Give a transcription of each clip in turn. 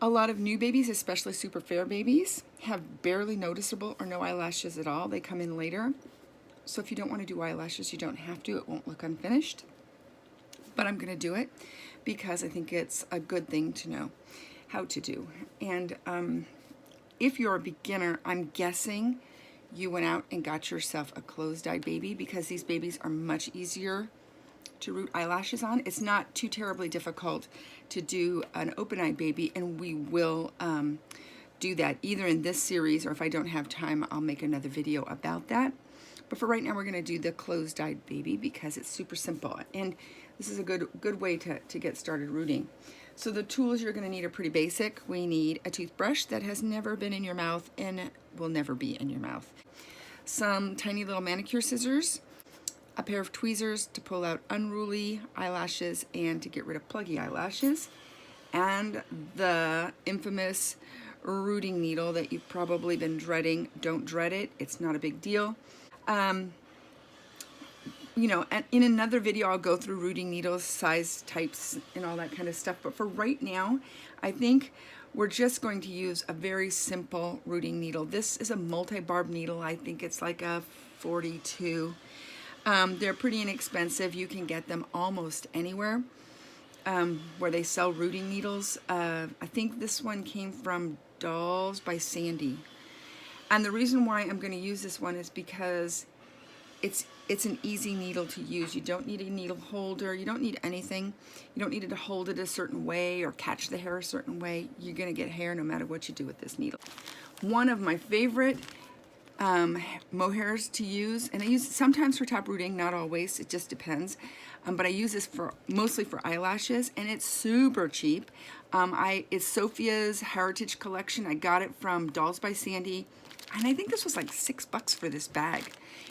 A lot of new babies, especially super fair babies, have barely noticeable or no eyelashes at all. They come in later. So if you don't want to do eyelashes, you don't have to. It won't look unfinished. But I'm going to do it because I think it's a good thing to know how to do. And if you're a beginner, I'm guessing you went out and got yourself a closed-eyed baby, because these babies are much easier to root eyelashes on. It's not too terribly difficult to do an open-eyed baby, and we will do that either in this series, or if I don't have time, I'll make another video about that. But for right now, we're going to do the closed-eyed baby because it's super simple, and this is a good way to get started rooting. So the tools you're going to need are pretty basic. We need a toothbrush that has never been in your mouth and will never be in your mouth. Some tiny little manicure scissors, a pair of tweezers to pull out unruly eyelashes and to get rid of pluggy eyelashes, and the infamous rooting needle that you've probably been dreading. Don't dread it. It's not a big deal. You know, in another video, I'll go through rooting needles, size, types, and all that kind of stuff. But for right now, I think we're just going to use a very simple rooting needle. This is a multi-barb needle. I think it's like a 42. They're pretty inexpensive. You can get them almost anywhere where they sell rooting needles. I think this one came from Dolls by Sandy. And the reason why I'm going to use this one is because it's an easy needle to use. You don't need a needle holder. You don't need anything. You don't need to hold it a certain way or catch the hair a certain way. You're going to get hair no matter what you do with this needle. One of my favorite mohairs to use, and I use it sometimes for top rooting, not always, it just depends, but I use this mostly for eyelashes, and it's super cheap. It's Sophia's Heritage Collection. I got it from Dolls by Sandy, and I think this was like $6 for this bag.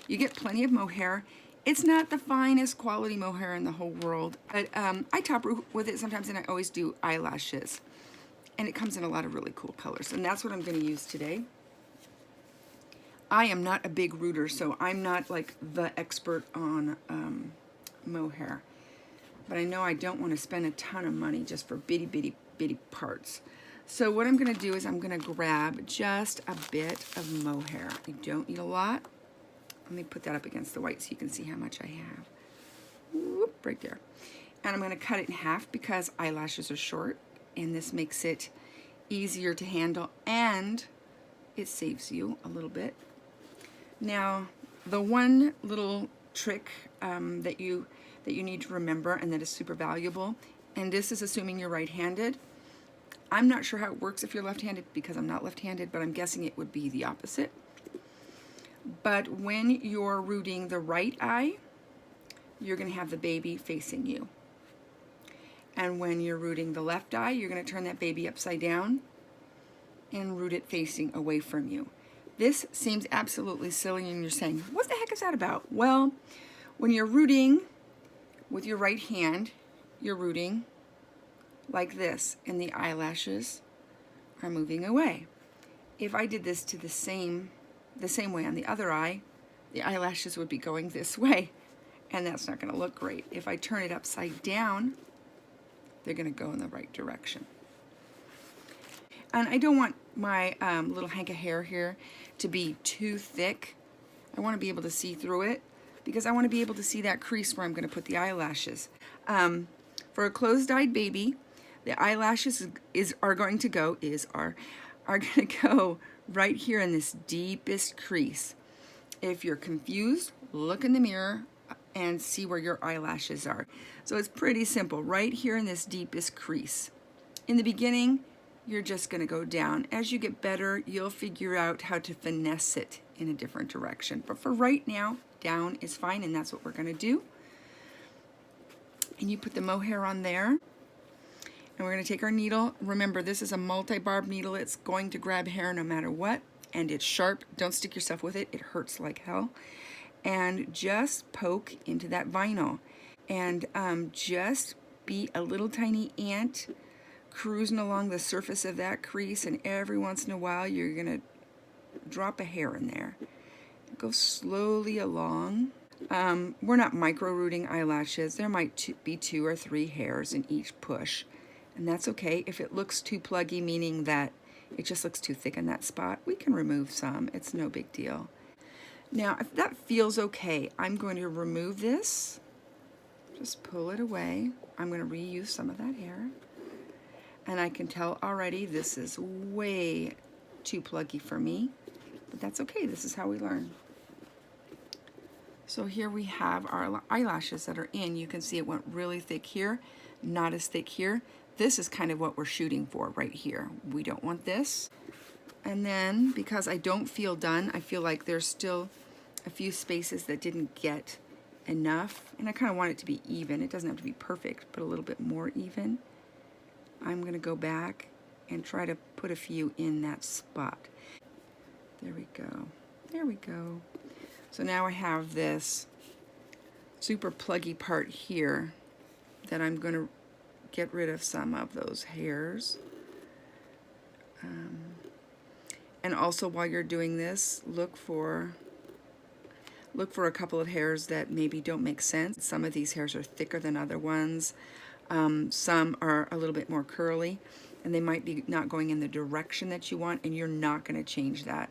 You get plenty of mohair. It's not the finest quality mohair in the whole world, but I top root with it sometimes, and I always do eyelashes, and it comes in a lot of really cool colors, and that's what I'm going to use today. I am not a big rooter, so I'm not like the expert on mohair. But I know I don't want to spend a ton of money just for bitty parts. So what I'm going to do is I'm going to grab just a bit of mohair. I don't need a lot. Let me put that up against the white so you can see how much I have. Whoop, right there. And I'm going to cut it in half because eyelashes are short, and this makes it easier to handle, and it saves you a little bit. Now, the one little trick that you need to remember, and that is super valuable, and this is assuming you're right-handed. I'm not sure how it works if you're left-handed because I'm not left-handed, but I'm guessing it would be the opposite. But when you're rooting the right eye, you're going to have the baby facing you. And when you're rooting the left eye, you're going to turn that baby upside down and root it facing away from you. This seems absolutely silly, and you're saying, what the heck is that about? Well, when you're rooting with your right hand, you're rooting like this, and the eyelashes are moving away. If I did this to the same way on the other eye, the eyelashes would be going this way, and that's not going to look great. If I turn it upside down, they're going to go in the right direction. And I don't want my little hank of hair here to be too thick. I want to be able to see through it because I want to be able to see that crease where I'm going to put the eyelashes. For a closed-eyed baby, the eyelashes are going to go right here in this deepest crease. If you're confused, look in the mirror and see where your eyelashes are. So it's pretty simple, right here in this deepest crease. In the beginning, you're just going to go down. As you get better, you'll figure out how to finesse it in a different direction. But for right now, down is fine, and that's what we're going to do. And you put the mohair on there. And we're going to take our needle. Remember, this is a multi-barb needle. It's going to grab hair no matter what. And it's sharp. Don't stick yourself with it. It hurts like hell. And just poke into that vinyl. And just be a little tiny ant cruising along the surface of that crease, and every once in a while you're going to drop a hair in there. Go slowly along. We're not micro rooting eyelashes. There might be 2 or 3 hairs in each push, And that's okay. If it looks too pluggy, meaning that it just looks too thick in that spot, we can remove some. It's no big deal. Now, if that feels okay, I'm going to remove this. Just pull it away. I'm going to reuse some of that hair. And I can tell already this is way too pluggy for me, but that's okay. This is how we learn. So here we have our eyelashes that are in. You can see it went really thick here, not as thick here. This is kind of what we're shooting for right here. We don't want this. And then because I don't feel done, I feel like there's still a few spaces that didn't get enough, and I kind of want it to be even. It doesn't have to be perfect, but a little bit more even. I'm going to go back and try to put a few in that spot. There we go. There we go. So now I have this super pluggy part here that I'm going to get rid of some of those hairs. And also while you're doing this, look for a couple of hairs that maybe don't make sense. Some of these hairs are thicker than other ones. Some are a little bit more curly, and they might be not going in the direction that you want, and you're not going to change that.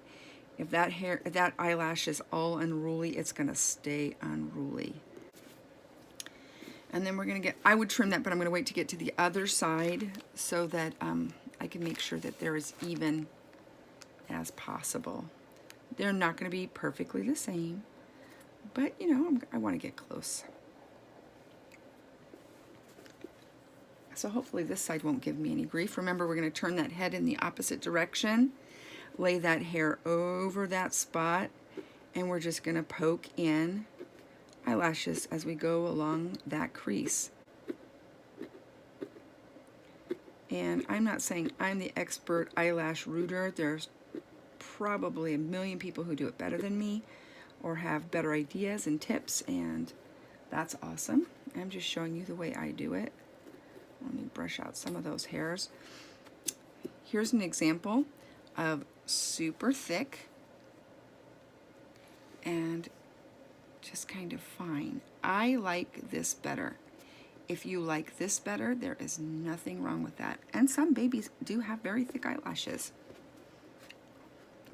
If that eyelash is all unruly, it's going to stay unruly. And then we're going to I would trim that, but I'm going to wait to get to the other side so that I can make sure that they're as even as possible. They're not going to be perfectly the same, but you know, I want to get close. So hopefully this side won't give me any grief. Remember, we're going to turn that head in the opposite direction, lay that hair over that spot, and we're just going to poke in eyelashes as we go along that crease. And I'm not saying I'm the expert eyelash rooter. There's probably a million people who do it better than me or have better ideas and tips, and that's awesome. I'm just showing you the way I do it. Let me brush out some of those hairs. Here's an example of super thick and just kind of fine. I like this better. If you like this better, there is nothing wrong with that. And some babies do have very thick eyelashes.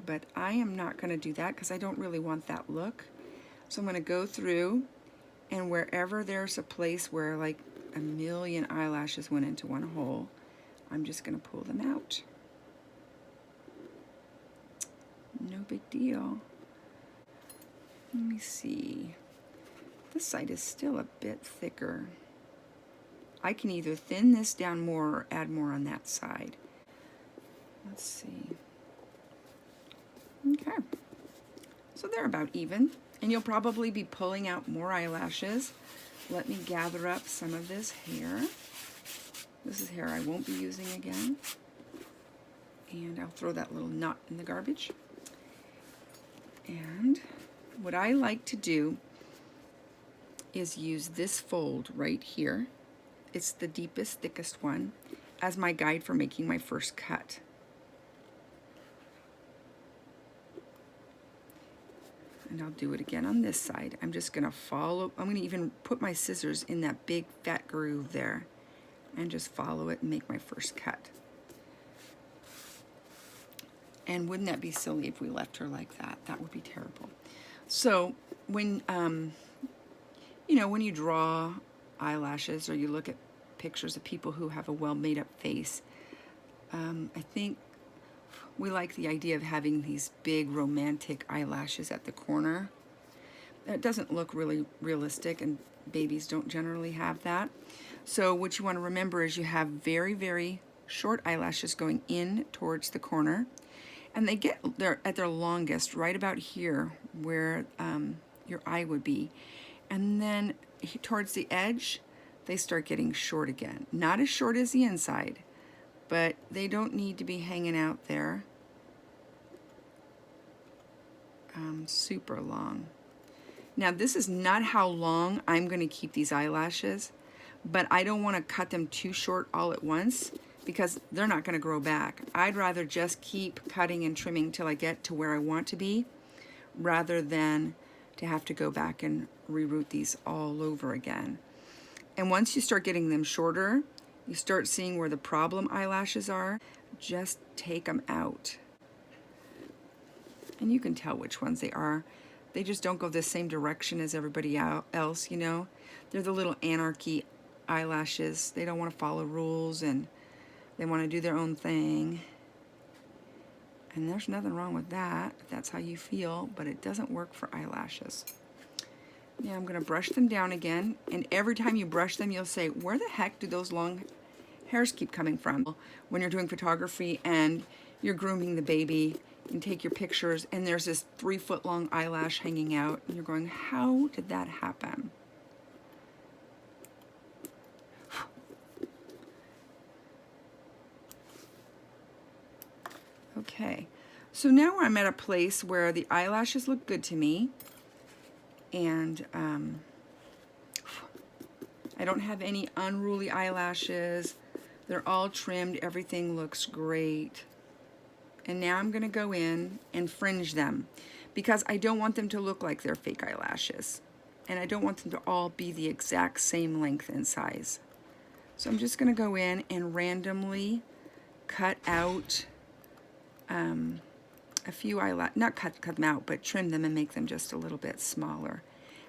But I am not going to do that because I don't really want that look. So I'm going to go through, and wherever there's a place where like a million eyelashes went into one hole, I'm just going to pull them out. No big deal. Let me see. This side is still a bit thicker. I can either thin this down more or add more on that side. Let's see. Okay. So they're about even, and you'll probably be pulling out more eyelashes. Let me gather up some of this hair. This is hair I won't be using again. And I'll throw that little knot in the garbage. And what I like to do is use this fold right here. It's the deepest, thickest one as my guide for making my first cut. And I'll do it again on this side. I'm just going to follow. I'm going to even put my scissors in that big fat groove there and just follow it and make my first cut. And wouldn't that be silly if we left her like that? That would be terrible. So when you know, when you draw eyelashes or you look at pictures of people who have a well made up face, I think we like the idea of having these big romantic eyelashes at the corner. It doesn't look really realistic, and babies don't generally have that. So what you want to remember is you have very, very short eyelashes going in towards the corner, and they get at their longest right about here where your eye would be. And then towards the edge, they start getting short again. Not as short as the inside, but they don't need to be hanging out there super long. Now this is not how long I'm going to keep these eyelashes, but I don't want to cut them too short all at once because they're not going to grow back. I'd rather just keep cutting and trimming till I get to where I want to be, rather than to have to go back and reroot these all over again. And once you start getting them shorter, you start seeing where the problem eyelashes are, just take them out. And you can tell which ones they are. They just don't go the same direction as everybody else, you know. They're the little anarchy eyelashes. They don't want to follow rules and they want to do their own thing. And there's nothing wrong with that, if that's how you feel, but it doesn't work for eyelashes. Now I'm going to brush them down again, and every time you brush them, you'll say, where the heck do those long hairs keep coming from? When you're doing photography and you're grooming the baby, and take your pictures, and there's this 3-foot long eyelash hanging out, and you're going, how did that happen? Okay, so now I'm at a place where the eyelashes look good to me, and I don't have any unruly eyelashes. They're all trimmed, everything looks great. And now I'm going to go in and fringe them because I don't want them to look like they're fake eyelashes. And I don't want them to all be the exact same length and size. So I'm just going to go in and randomly cut out a few eyelashes, not cut them out, but trim them and make them just a little bit smaller.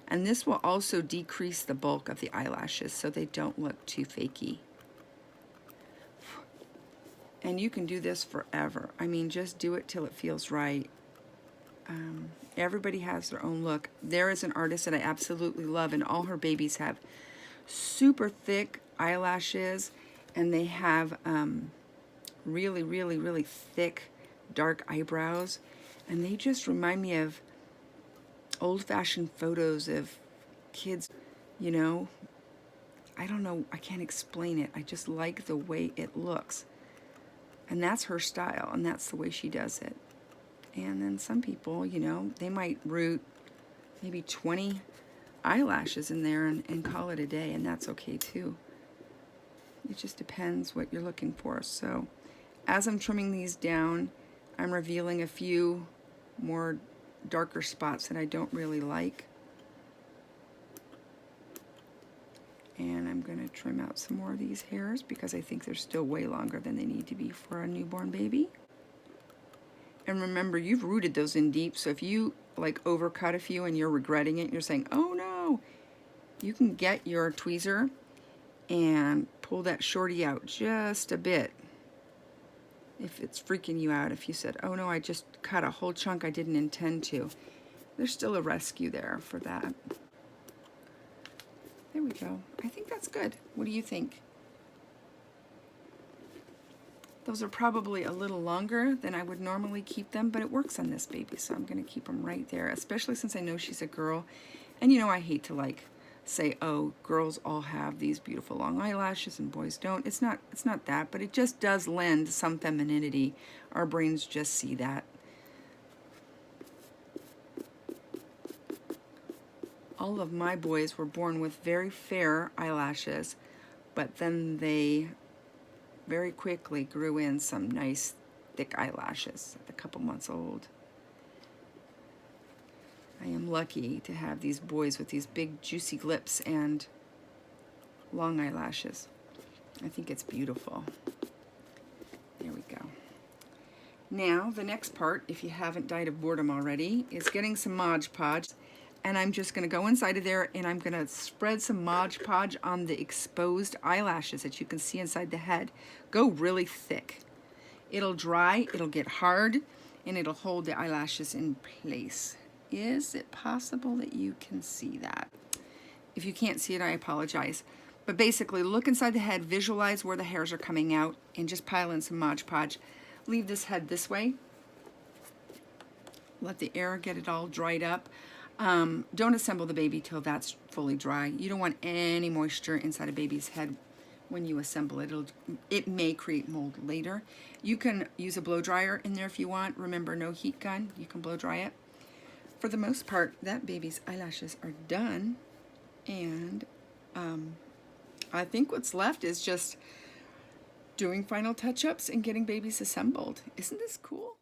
And this will also decrease the bulk of the eyelashes so they don't look too fakey. And you can do this forever. I mean, just do it till it feels right. Everybody has their own look. There is an artist that I absolutely love, and all her babies have super thick eyelashes, and they have really, really, really thick, dark eyebrows. And they just remind me of old-fashioned photos of kids, you know. I don't know, I can't explain it. I just like the way it looks. And that's her style, and that's the way she does it. And then some people, you know, they might root maybe 20 eyelashes in there and call it a day, and that's okay too. It just depends what you're looking for. So as I'm trimming these down, I'm revealing a few more darker spots that I don't really like. And I'm going to trim out some more of these hairs because I think they're still way longer than they need to be for a newborn baby. And remember, you've rooted those in deep, so if you like overcut a few and you're regretting it, and you're saying, oh no, you can get your tweezer and pull that shorty out just a bit. If it's freaking you out, if you said, oh no, I just cut a whole chunk I didn't intend to, there's still a rescue there for that. There we go. I think that's good. What do you think? Those are probably a little longer than I would normally keep them, but it works on this baby, so I'm going to keep them right there, especially since I know she's a girl. And you know, I hate to like say, oh, girls all have these beautiful long eyelashes and boys don't. It's not that, but it just does lend some femininity. Our brains just see that. All of my boys were born with very fair eyelashes, but then they very quickly grew in some nice thick eyelashes at a couple months old. I am lucky to have these boys with these big juicy lips and long eyelashes. I think it's beautiful. There we go. Now the next part, if you haven't died of boredom already, is getting some Mod Podge. And I'm just going to go inside of there and I'm going to spread some Mod Podge on the exposed eyelashes that you can see inside the head. Go really thick. It'll dry, it'll get hard, and it'll hold the eyelashes in place. Is it possible that you can see that? If you can't see it, I apologize. But basically, look inside the head, visualize where the hairs are coming out, and just pile in some Mod Podge. Leave this head this way. Let the air get it all dried up. Don't assemble the baby till that's fully dry. You don't want any moisture inside a baby's head when you assemble it. It may create mold later. You can use a blow dryer in there if you want. Remember, no heat gun. You can blow dry it. For the most part, that baby's eyelashes are done. And I think what's left is just doing final touch-ups and getting babies assembled. Isn't this cool?